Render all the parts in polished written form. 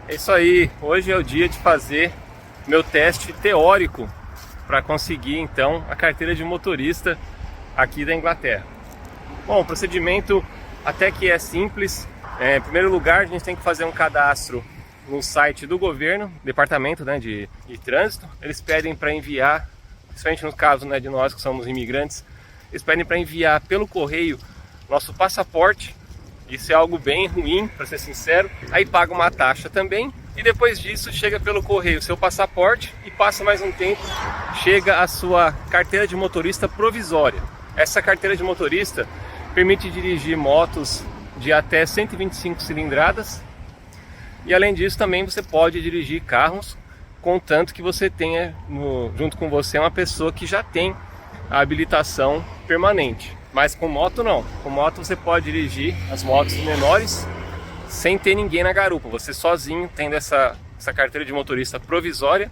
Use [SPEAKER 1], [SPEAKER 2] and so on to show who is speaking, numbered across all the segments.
[SPEAKER 1] É isso aí, hoje é o dia de fazer meu teste teórico para conseguir então a carteira de motorista aqui da Inglaterra. Bom, o procedimento até que é simples. Em primeiro lugar, a gente tem que fazer um cadastro no site do governo, departamento de trânsito. Eles pedem para enviar, principalmente no caso de nós que somos imigrantes, eles pedem para enviar pelo correio nosso passaporte. Isso é algo bem ruim, para ser sincero. Aí paga uma taxa também e depois disso chega pelo correio o seu passaporte e passa mais um tempo, chega a sua carteira de motorista provisória. Essa carteira de motorista permite dirigir motos de até 125 cilindradas e além disso também você pode dirigir carros, contanto que você tenha junto com você uma pessoa que já tem a habilitação permanente. Mas com moto não, com moto você pode dirigir as motos menores sem ter ninguém na garupa. Você sozinho, tendo essa carteira de motorista provisória,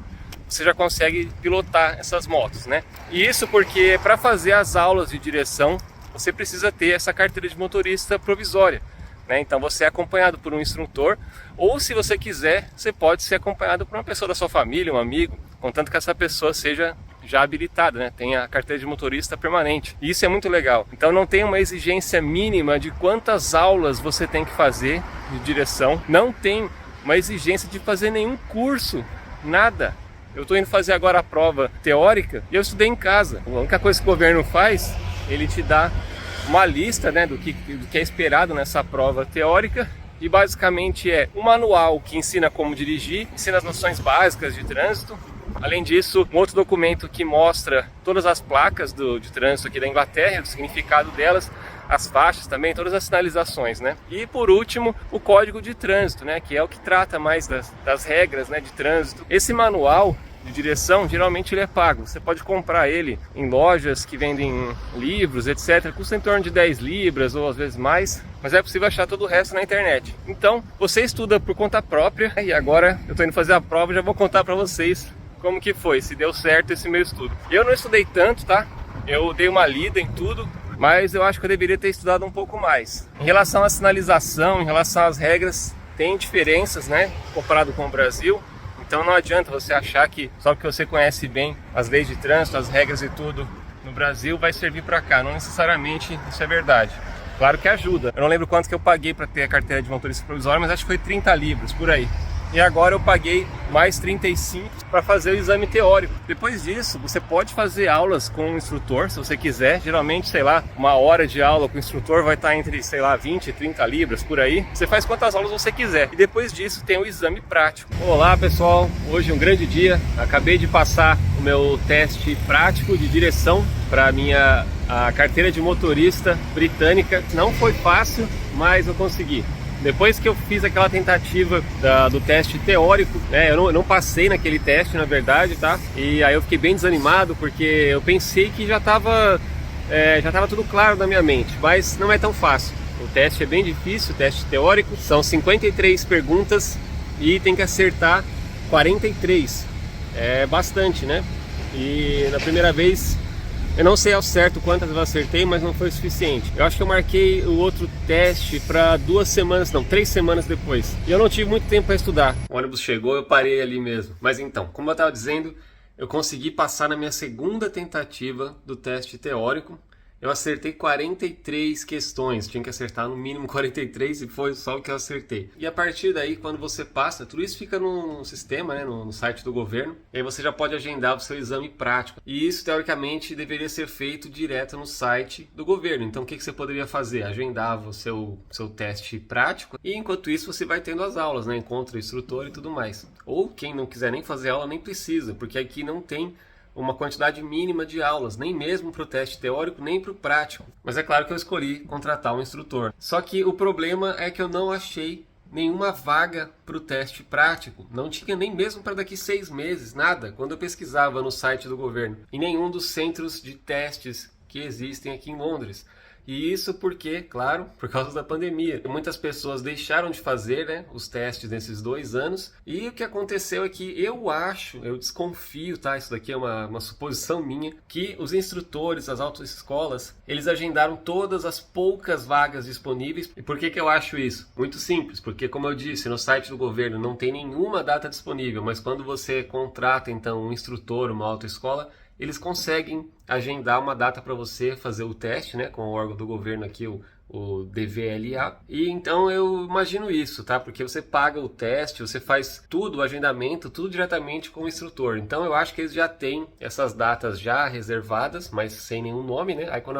[SPEAKER 1] você já consegue pilotar essas motos, né? E isso porque para fazer as aulas de direção, você precisa ter essa carteira de motorista provisória, né? Então você é acompanhado por um instrutor, ou se você quiser, você pode ser acompanhado por uma pessoa da sua família, um amigo, contanto que essa pessoa seja já habilitada, né? Tem a carteira de motorista permanente. E isso é muito legal. Então não tem uma exigência mínima de quantas aulas você tem que fazer de direção. Não tem uma exigência de fazer nenhum curso, nada. Eu estou indo fazer agora a prova teórica e eu estudei em casa. A única coisa que o governo faz, ele te dá uma lista, do que é esperado nessa prova teórica. E basicamente é um manual que ensina como dirigir, ensina as noções básicas de trânsito. Além disso, um outro documento que mostra todas as placas de trânsito aqui da Inglaterra, o significado delas, as faixas também, todas as sinalizações, né? E por último, o código de trânsito, que é o que trata mais das regras, de trânsito. Esse manual de direção, geralmente ele é pago. Você pode comprar ele em lojas que vendem livros, etc. Custa em torno de 10 libras ou às vezes mais, mas é possível achar todo o resto na internet. Então, você estuda por conta própria e agora eu estou indo fazer a prova e já vou contar para vocês como que foi, se deu certo esse meu estudo. Eu não estudei tanto, tá? Eu dei uma lida em tudo, mas eu acho que eu deveria ter estudado um pouco mais. Em relação à sinalização, em relação às regras, tem diferenças, comparado com o Brasil. Então não adianta você achar que só porque você conhece bem as leis de trânsito, as regras e tudo no Brasil vai servir para cá. Não necessariamente isso é verdade. Claro que ajuda. Eu não lembro quanto que eu paguei para ter a carteira de motorista provisório, mas acho que foi 30 libras, por aí. E agora eu paguei mais 35 para fazer o exame teórico. Depois disso, você pode fazer aulas com o instrutor, se você quiser. Geralmente, uma hora de aula com o instrutor vai estar entre, 20 e 30 libras, por aí. Você faz quantas aulas você quiser. E depois disso tem o exame prático. Olá, pessoal. Hoje é um grande dia. Acabei de passar o meu teste prático de direção para a carteira de motorista britânica. Não foi fácil, mas eu consegui. Depois que eu fiz aquela tentativa do teste teórico, eu não passei naquele teste, na verdade, tá? E aí eu fiquei bem desanimado, porque eu pensei que já tava tudo claro na minha mente, mas não é tão fácil. O teste é bem difícil, o teste teórico, são 53 perguntas e tem que acertar 43. É bastante, né? E na primeira vez, eu não sei ao certo quantas eu acertei, mas não foi o suficiente. Eu acho que eu marquei o outro teste para 3 semanas depois. E eu não tive muito tempo para estudar. O ônibus chegou, eu parei ali mesmo. Mas então, como eu estava dizendo, eu consegui passar na minha segunda tentativa do teste teórico. Eu acertei 43 questões, tinha que acertar no mínimo 43 e foi só o que eu acertei. E a partir daí, quando você passa, tudo isso fica no sistema, no site do governo, e aí você já pode agendar o seu exame prático. E isso, teoricamente, deveria ser feito direto no site do governo. Então, o que você poderia fazer? Agendava o seu teste prático e, enquanto isso, você vai tendo as aulas, encontra o instrutor e tudo mais. Ou, quem não quiser nem fazer aula, nem precisa, porque aqui não tem uma quantidade mínima de aulas, nem mesmo para o teste teórico, nem para o prático. Mas é claro que eu escolhi contratar um instrutor. Só que o problema é que eu não achei nenhuma vaga para o teste prático. Não tinha nem mesmo para daqui 6 meses, nada, quando eu pesquisava no site do governo. Em nenhum dos centros de testes que existem aqui em Londres. E isso porque, claro, por causa da pandemia. Muitas pessoas deixaram de fazer, né, os testes nesses 2 anos. E o que aconteceu é que eu desconfio, tá? Isso daqui é uma suposição minha, que os instrutores, as autoescolas, eles agendaram todas as poucas vagas disponíveis. E por que eu acho isso? Muito simples, porque como eu disse, no site do governo não tem nenhuma data disponível, mas quando você contrata então um instrutor, uma autoescola, eles conseguem agendar uma data para você fazer o teste, né, com o órgão do governo aqui, o DVLA. E então eu imagino isso, tá? Porque você paga o teste, você faz tudo, o agendamento, tudo diretamente com o instrutor. Então eu acho que eles já têm essas datas já reservadas, mas sem nenhum nome, né? Aí quando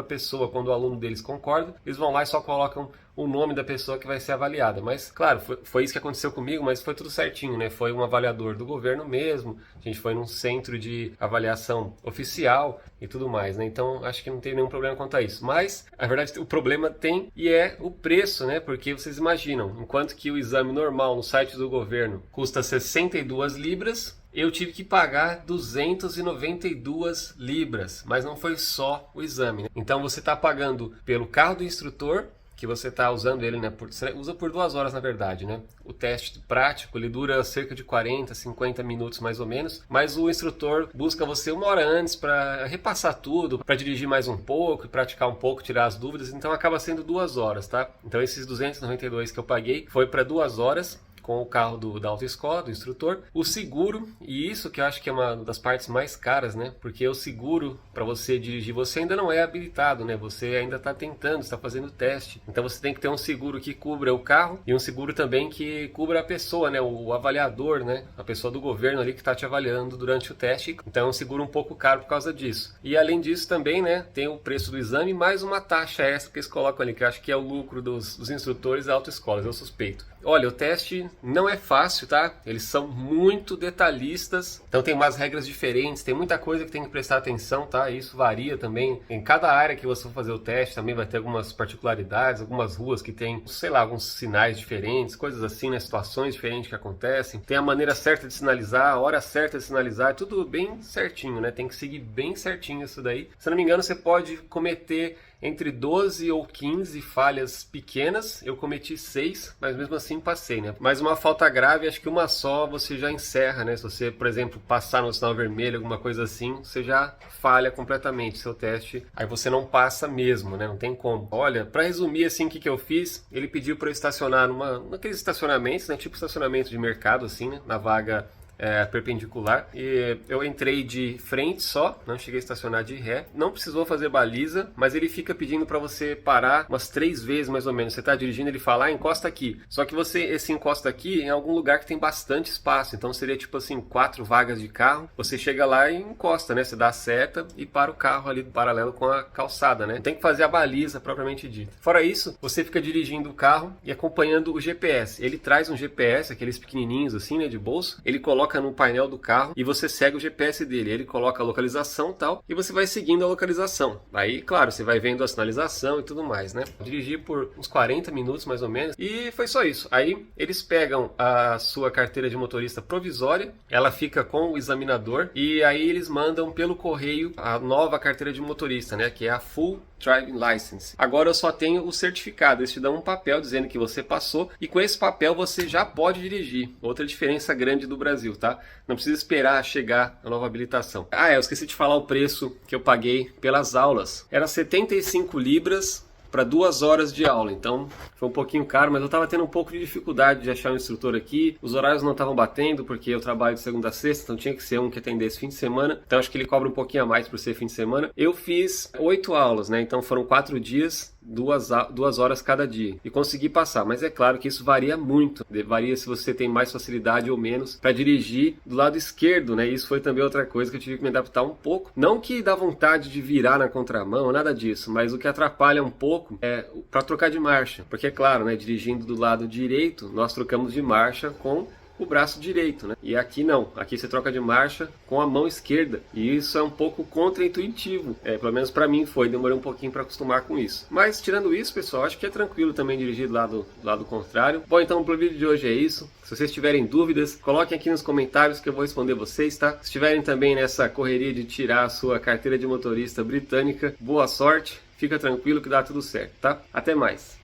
[SPEAKER 1] o aluno deles concorda, eles vão lá e só colocam o nome da pessoa que vai ser avaliada. Mas, claro, foi isso que aconteceu comigo, mas foi tudo certinho, né? Foi um avaliador do governo mesmo, a gente foi num centro de avaliação oficial e tudo mais, né? Então, acho que não tem nenhum problema quanto a isso. Mas, na verdade, o problema tem e é o preço, né? Porque vocês imaginam, enquanto que o exame normal no site do governo custa 62 libras, eu tive que pagar 292 libras, mas não foi só o exame, né? Então, você está pagando pelo carro do instrutor, que você está usando ele, né? Você usa por 2 horas, na verdade, né? O teste prático, ele dura cerca de 40, 50 minutos mais ou menos, mas o instrutor busca você 1 hora antes para repassar tudo, para dirigir mais um pouco, praticar um pouco, tirar as dúvidas, então acaba sendo 2 horas, tá? Então esses 292 que eu paguei foi para 2 horas, com o carro da autoescola, do instrutor, o seguro, e isso que eu acho que é uma das partes mais caras, né? Porque o seguro, para você dirigir, você ainda não é habilitado, né? Você ainda está tentando, está fazendo teste. Então você tem que ter um seguro que cubra o carro e um seguro também que cubra a pessoa, né? O avaliador, né? A pessoa do governo ali que está te avaliando durante o teste. Então é um seguro um pouco caro por causa disso. E além disso também, né? Tem o preço do exame mais uma taxa extra que eles colocam ali, que eu acho que é o lucro dos instrutores da autoescola, eu suspeito. Olha, o teste não é fácil, tá? Eles são muito detalhistas, então tem umas regras diferentes, tem muita coisa que tem que prestar atenção, tá? Isso varia também. Em cada área que você for fazer o teste também vai ter algumas particularidades, algumas ruas que tem, sei lá, alguns sinais diferentes, coisas assim, né? Situações diferentes que acontecem. Tem a maneira certa de sinalizar, a hora certa de sinalizar, é tudo bem certinho, né? Tem que seguir bem certinho isso daí. Se não me engano, você pode cometer entre 12 ou 15 falhas pequenas. Eu cometi 6, mas mesmo assim passei, né? Mas uma falta grave, acho que uma só você já encerra, né? Se você, por exemplo, passar no sinal vermelho, alguma coisa assim, você já falha completamente seu teste. Aí você não passa mesmo, né? Não tem como. Olha, para resumir assim, o que eu fiz, ele pediu para eu estacionar naqueles estacionamentos, né? Tipo estacionamento de mercado, assim, né? Na vaga perpendicular, e eu entrei de frente só, não cheguei a estacionar de ré, não precisou fazer baliza, mas ele fica pedindo para você parar umas 3 vezes mais ou menos. Você está dirigindo, ele fala, encosta aqui, só que esse encosta aqui em algum lugar que tem bastante espaço, então seria tipo assim, 4 vagas de carro, você chega lá e encosta, né, você dá a seta e para o carro ali paralelo com a calçada, né, tem que fazer a baliza propriamente dita. Fora isso, você fica dirigindo o carro e acompanhando o GPS, ele traz um GPS, aqueles pequenininhos assim, né, de bolso, ele coloca no painel do carro e você segue o GPS dele. Ele coloca a localização e tal, e você vai seguindo a localização. Aí, claro, você vai vendo a sinalização e tudo mais, né? Dirigi por uns 40 minutos mais ou menos e foi só isso. Aí eles pegam a sua carteira de motorista provisória, ela fica com o examinador e aí eles mandam pelo correio a nova carteira de motorista, né? Que é a Full Driving License. Agora eu só tenho o certificado, eles te dão um papel dizendo que você passou e com esse papel você já pode dirigir. Outra diferença grande do Brasil, tá? Não precisa esperar chegar a nova habilitação. Eu esqueci de falar o preço que eu paguei pelas aulas. Era 75 libras para 2 horas de aula, então foi um pouquinho caro, mas eu estava tendo um pouco de dificuldade de achar um instrutor aqui, os horários não estavam batendo, porque eu trabalho de segunda a sexta, então tinha que ser um que atendesse fim de semana, então acho que ele cobra um pouquinho a mais por ser fim de semana. Eu fiz 8 aulas, né, então foram 4 dias, 2 horas cada dia, e consegui passar, mas é claro que isso varia muito, varia se você tem mais facilidade ou menos para dirigir do lado esquerdo, né, isso foi também outra coisa que eu tive que me adaptar um pouco, não que dá vontade de virar na contramão, nada disso, mas o que atrapalha um pouco é para trocar de marcha, porque é claro, né, dirigindo do lado direito, nós trocamos de marcha com o braço direito, né? E aqui não, aqui você troca de marcha com a mão esquerda, e isso é um pouco contraintuitivo, pelo menos para mim demorei um pouquinho para acostumar com isso. Mas tirando isso, pessoal, acho que é tranquilo também dirigir do lado contrário. Bom, então pro vídeo de hoje é isso. Se vocês tiverem dúvidas, coloquem aqui nos comentários que eu vou responder vocês, tá? Se estiverem também nessa correria de tirar a sua carteira de motorista britânica, boa sorte. fica tranquilo que dá tudo certo, tá? Até mais!